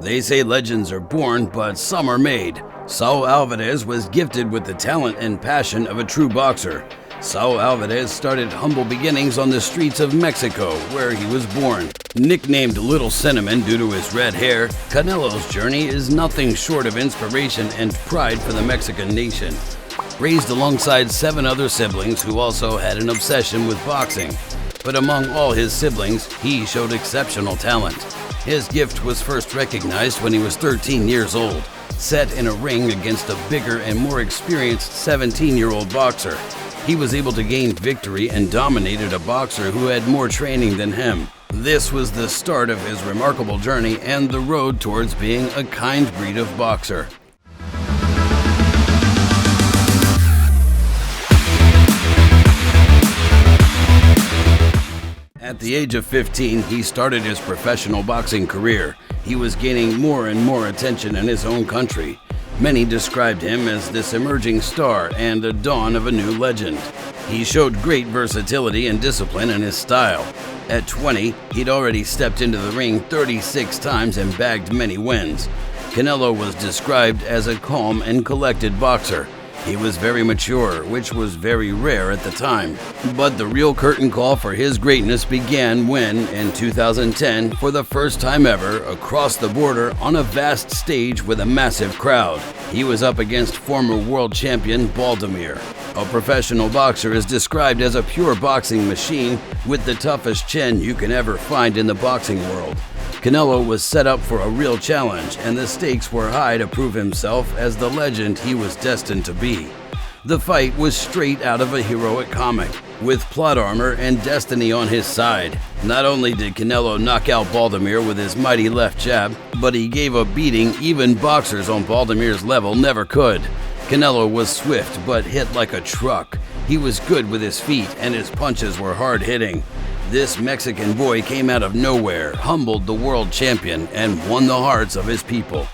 They say legends are born, but some are made. Saul Alvarez was gifted with the talent and passion of a true boxer. Saul Alvarez started humble beginnings on the streets of Mexico, where he was born. Nicknamed Little Cinnamon due to his red hair, Canelo's journey is nothing short of inspiration and pride for the Mexican nation. Raised alongside 7 other siblings who also had an obsession with boxing. But among all his siblings, he showed exceptional talent. His gift was first recognized when he was 13 years old, set in a ring against a bigger and more experienced 17-year-old boxer. He was able to gain victory and dominated a boxer who had more training than him. This was the start of his remarkable journey and the road towards being a kind breed of boxer. At the age of 15, he started his professional boxing career. He was gaining more and more attention in his own country. Many described him as this emerging star and a dawn of a new legend. He showed great versatility and discipline in his style. At 20, he'd already stepped into the ring 36 times and bagged many wins. Canelo was described as a calm and collected boxer. He was very mature, which was very rare at the time. But the real curtain call for his greatness began when, in 2010, for the first time ever, across the border on a vast stage with a massive crowd, he was up against former world champion Baldomir. A professional boxer is described as a pure boxing machine with the toughest chin you can ever find in the boxing world. Canelo was set up for a real challenge, and the stakes were high to prove himself as the legend he was destined to be. The fight was straight out of a heroic comic, with plot armor and destiny on his side. Not only did Canelo knock out Baldomir with his mighty left jab, but he gave a beating even boxers on Baldomir's level never could. Canelo was swift but hit like a truck. He was good with his feet and his punches were hard-hitting. This Mexican boy came out of nowhere, humbled the world champion, and won the hearts of his people.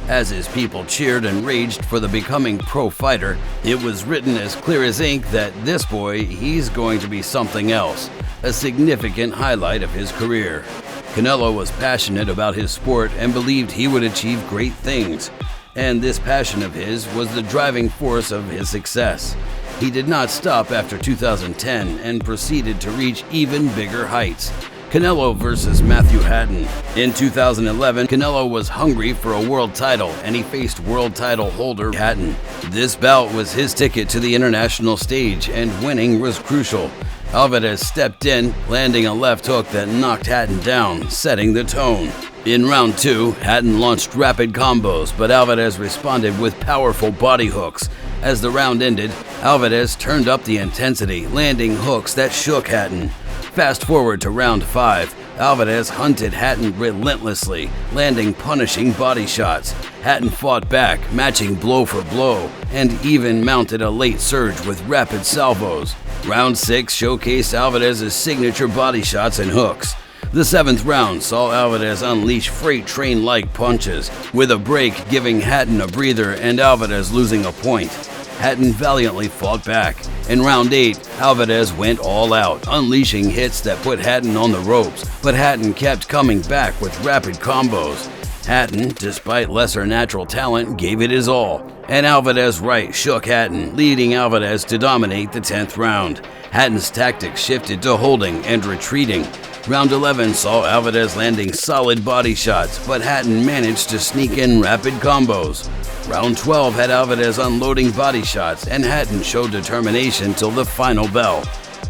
As his people cheered and raged for the becoming pro fighter, it was written as clear as ink that this boy, he's going to be something else, a significant highlight of his career. Canelo was passionate about his sport and believed he would achieve great things. And this passion of his was the driving force of his success. He did not stop after 2010 and proceeded to reach even bigger heights. Canelo versus Matthew Hatton. In 2011, Canelo was hungry for a world title and he faced world title holder Hatton. This bout was his ticket to the international stage and winning was crucial. Alvarez stepped in, landing a left hook that knocked Hatton down, setting the tone. In round 2, Hatton launched rapid combos, but Alvarez responded with powerful body hooks. As the round ended, Alvarez turned up the intensity, landing hooks that shook Hatton. Fast forward to round 5, Alvarez hunted Hatton relentlessly, landing punishing body shots. Hatton fought back, matching blow for blow, and even mounted a late surge with rapid salvos. Round 6 showcased Alvarez's signature body shots and hooks. The 7th round saw Alvarez unleash freight train-like punches, with a break giving Hatton a breather and Alvarez losing a point. Hatton valiantly fought back. In round 8, Alvarez went all out, unleashing hits that put Hatton on the ropes, but Hatton kept coming back with rapid combos. Hatton, despite lesser natural talent, gave it his all, and Alvarez's right shook Hatton, leading Alvarez to dominate the 10th round. Hatton's tactics shifted to holding and retreating. Round 11 saw Alvarez landing solid body shots, but Hatton managed to sneak in rapid combos. Round 12 had Alvarez unloading body shots, and Hatton showed determination till the final bell.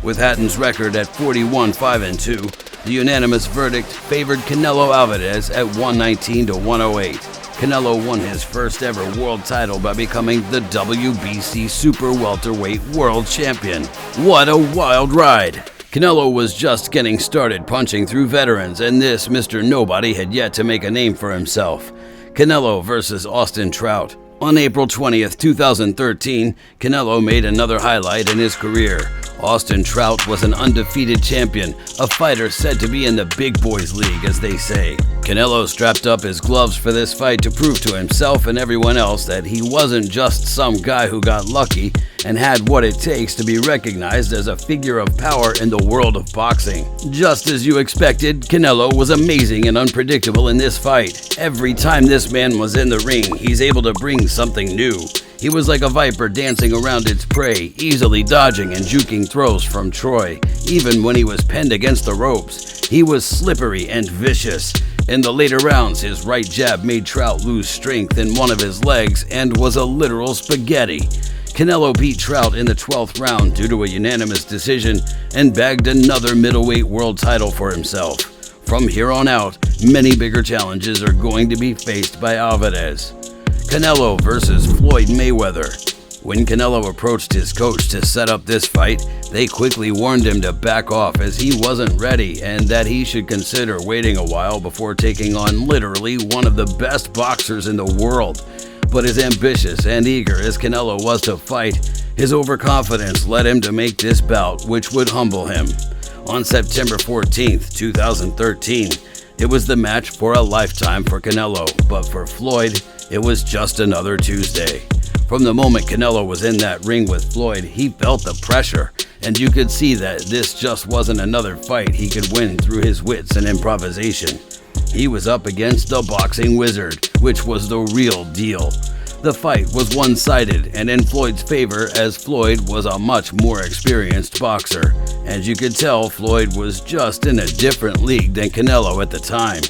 With Hatton's record at 41-5-2, the unanimous verdict favored Canelo Alvarez at 119-108. Canelo won his first ever world title by becoming the WBC Super Welterweight World Champion. What a wild ride! Canelo was just getting started punching through veterans, and this Mr. Nobody had yet to make a name for himself. Canelo versus Austin Trout. On April 20th, 2013, Canelo made another highlight in his career. Austin Trout was an undefeated champion, a fighter said to be in the big boys league, as they say. Canelo strapped up his gloves for this fight to prove to himself and everyone else that he wasn't just some guy who got lucky and had what it takes to be recognized as a figure of power in the world of boxing. Just as you expected, Canelo was amazing and unpredictable in this fight. Every time this man was in the ring, he's able to bring something new. He was like a viper dancing around its prey, easily dodging and juking throws from Troy. Even when he was pinned against the ropes, he was slippery and vicious. In the later rounds, his right jab made Trout lose strength in one of his legs and was a literal spaghetti. Canelo beat Trout in the 12th round due to a unanimous decision and bagged another middleweight world title for himself. From here on out, many bigger challenges are going to be faced by Alvarez. Canelo versus Floyd Mayweather. When Canelo approached his coach to set up this fight, they quickly warned him to back off as he wasn't ready and that he should consider waiting a while before taking on literally one of the best boxers in the world. But as ambitious and eager as Canelo was to fight, his overconfidence led him to make this bout, which would humble him. On September 14th, 2013, it was the match for a lifetime for Canelo, but for Floyd, it was just another Tuesday. From the moment Canelo was in that ring with Floyd, he felt the pressure, and you could see that this just wasn't another fight he could win through his wits and improvisation. He was up against the boxing wizard, which was the real deal. The fight was one-sided and in Floyd's favor, as Floyd was a much more experienced boxer, and you could tell Floyd was just in a different league than Canelo at the time.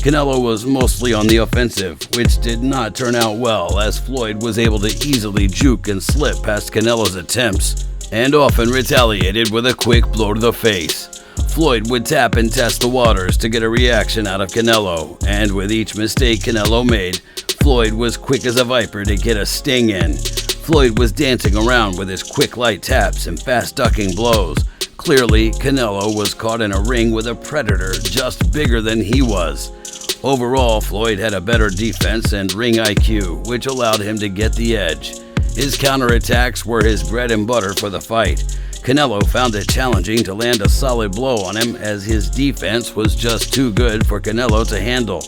Canelo was mostly on the offensive, which did not turn out well, as Floyd was able to easily juke and slip past Canelo's attempts, and often retaliated with a quick blow to the face. Floyd would tap and test the waters to get a reaction out of Canelo, and with each mistake Canelo made, Floyd was quick as a viper to get a sting in. Floyd was dancing around with his quick light taps and fast ducking blows. Clearly, Canelo was caught in a ring with a predator just bigger than he was. Overall, Floyd had a better defense and ring IQ, which allowed him to get the edge. His counterattacks were his bread and butter for the fight. Canelo found it challenging to land a solid blow on him, as his defense was just too good for Canelo to handle.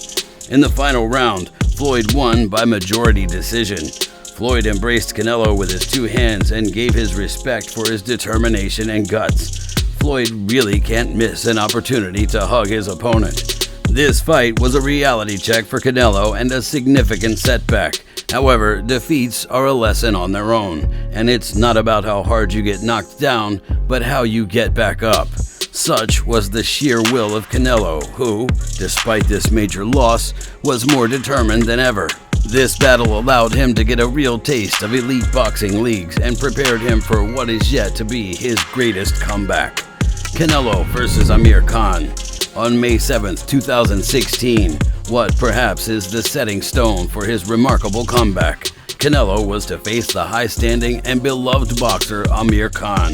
In the final round, Floyd won by majority decision. Floyd embraced Canelo with his two hands and gave his respect for his determination and guts. Floyd really can't miss an opportunity to hug his opponent. This fight was a reality check for Canelo and a significant setback. However, defeats are a lesson on their own, and it's not about how hard you get knocked down, but how you get back up. Such was the sheer will of Canelo, who, despite this major loss, was more determined than ever. This battle allowed him to get a real taste of elite boxing leagues and prepared him for what is yet to be his greatest comeback. Canelo versus Amir Khan. On May 7, 2016, what perhaps is the setting stone for his remarkable comeback, Canelo was to face the high-standing and beloved boxer Amir Khan,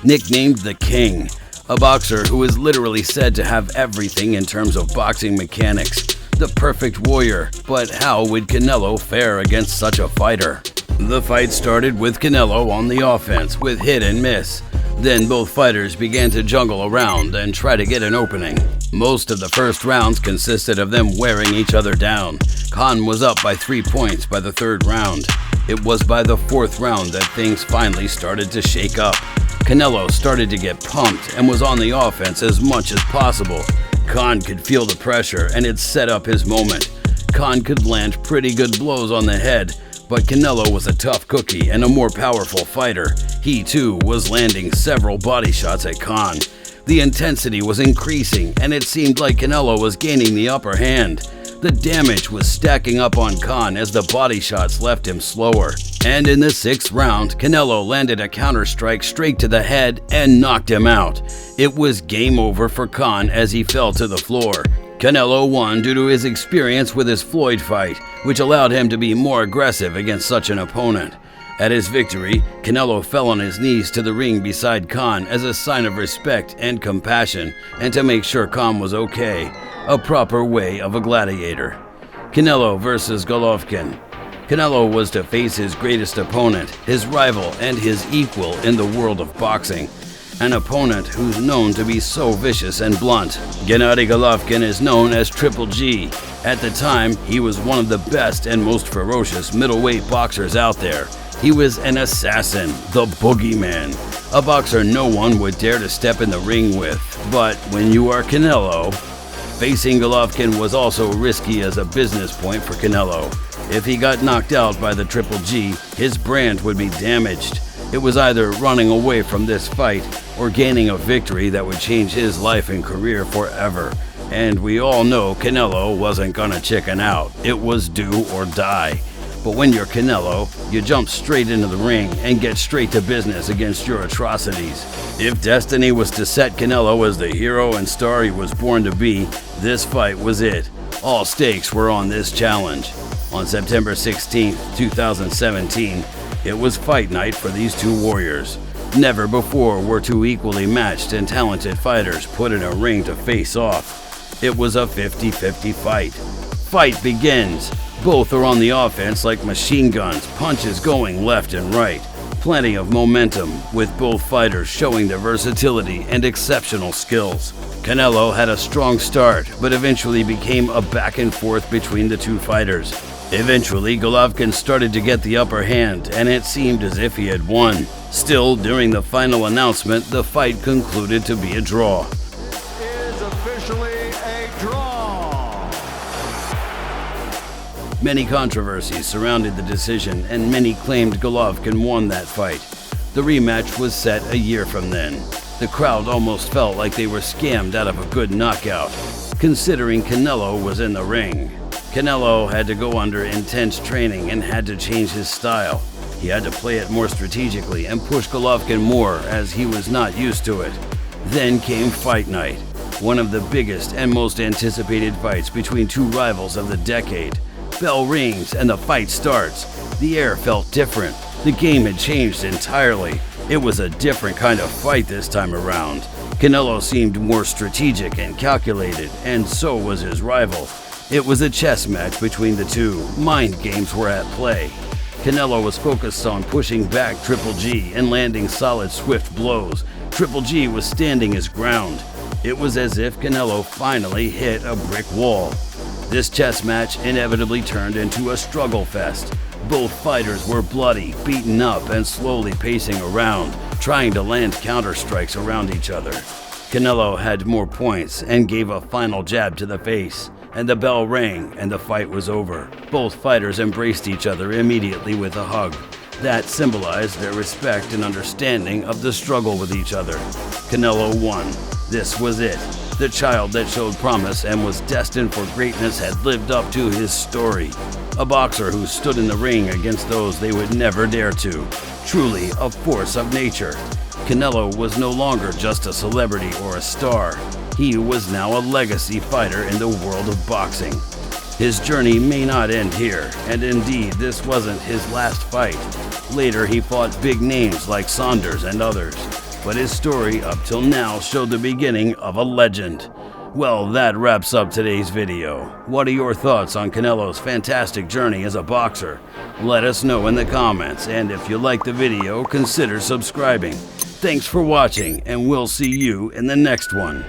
nicknamed the King, a boxer who is literally said to have everything in terms of boxing mechanics, the perfect warrior. But how would Canelo fare against such a fighter? The fight started with Canelo on the offense with hit and miss. Then both fighters began to jungle around and try to get an opening. Most of the first rounds consisted of them wearing each other down. Khan was up by 3 points by the third round. It was by the fourth round that things finally started to shake up. Canelo started to get pumped and was on the offense as much as possible. Khan could feel the pressure and it set up his moment. Khan could land pretty good blows on the head, but Canelo was a tough cookie and a more powerful fighter. He too was landing several body shots at Khan. The intensity was increasing and it seemed like Canelo was gaining the upper hand. The damage was stacking up on Khan as the body shots left him slower. And in the sixth round, Canelo landed a counter strike straight to the head and knocked him out. It was game over for Khan as he fell to the floor. Canelo won due to his experience with his Floyd fight, which allowed him to be more aggressive against such an opponent. At his victory, Canelo fell on his knees to the ring beside Khan as a sign of respect and compassion, and to make sure Khan was okay, a proper way of a gladiator. Canelo versus Golovkin. Canelo was to face his greatest opponent, his rival, and his equal in the world of boxing. an opponent who's known to be so vicious and blunt. Gennady Golovkin is known as Triple G. At the time, he was one of the best and most ferocious middleweight boxers out there. He was an assassin, the boogeyman, a boxer no one would dare to step in the ring with. But when you are Canelo, facing Golovkin was also risky as a business point for Canelo. If he got knocked out by the Triple G, his brand would be damaged. It was either running away from this fight or gaining a victory that would change his life and career forever. And we all know Canelo wasn't gonna chicken out. It was do or die. But when you're Canelo, you jump straight into the ring and get straight to business against your atrocities. If destiny was to set Canelo as the hero and star he was born to be, this fight was it. All stakes were on this challenge. On September 16, 2017, it was fight night for these two warriors. Never before were two equally matched and talented fighters put in a ring to face off. It was a 50-50 fight. Fight begins. Both are on the offense like machine guns, punches going left and right. Plenty of momentum, with both fighters showing their versatility and exceptional skills. Canelo had a strong start, but eventually became a back and forth between the two fighters. Eventually, Golovkin started to get the upper hand, and it seemed as if he had won. Still, during the final announcement, the fight concluded to be a draw. It is officially a draw. Many controversies surrounded the decision, and many claimed Golovkin won that fight. The rematch was set a year from then. The crowd almost felt like they were scammed out of a good knockout, considering Canelo was in the ring. Canelo had to go under intense training and had to change his style. He had to play it more strategically and push Golovkin more, as he was not used to it. Then came fight night, one of the biggest and most anticipated fights between two rivals of the decade. Bell rings and the fight starts. The air felt different. The game had changed entirely. It was a different kind of fight this time around. Canelo seemed more strategic and calculated, and so was his rival. It was a chess match between the two. Mind games were at play. Canelo was focused on pushing back Triple G and landing solid, swift blows. Triple G was standing his ground. It was as if Canelo finally hit a brick wall. This chess match inevitably turned into a struggle fest. Both fighters were bloody, beaten up, and slowly pacing around, trying to land counter strikes around each other. Canelo had more points and gave a final jab to the face, and the bell rang and the fight was over. Both fighters embraced each other immediately with a hug. That symbolized their respect and understanding of the struggle with each other. Canelo won. This was it. The child that showed promise and was destined for greatness had lived up to his story. A boxer who stood in the ring against those they would never dare to. Truly a force of nature. Canelo was no longer just a celebrity or a star. He was now a legacy fighter in the world of boxing. His journey may not end here, and indeed this wasn't his last fight. Later he fought big names like Saunders and others. But his story up till now showed the beginning of a legend. Well, that wraps up today's video. What are your thoughts on Canelo's fantastic journey as a boxer? Let us know in the comments, and if you like the video, consider subscribing. Thanks for watching, and we'll see you in the next one.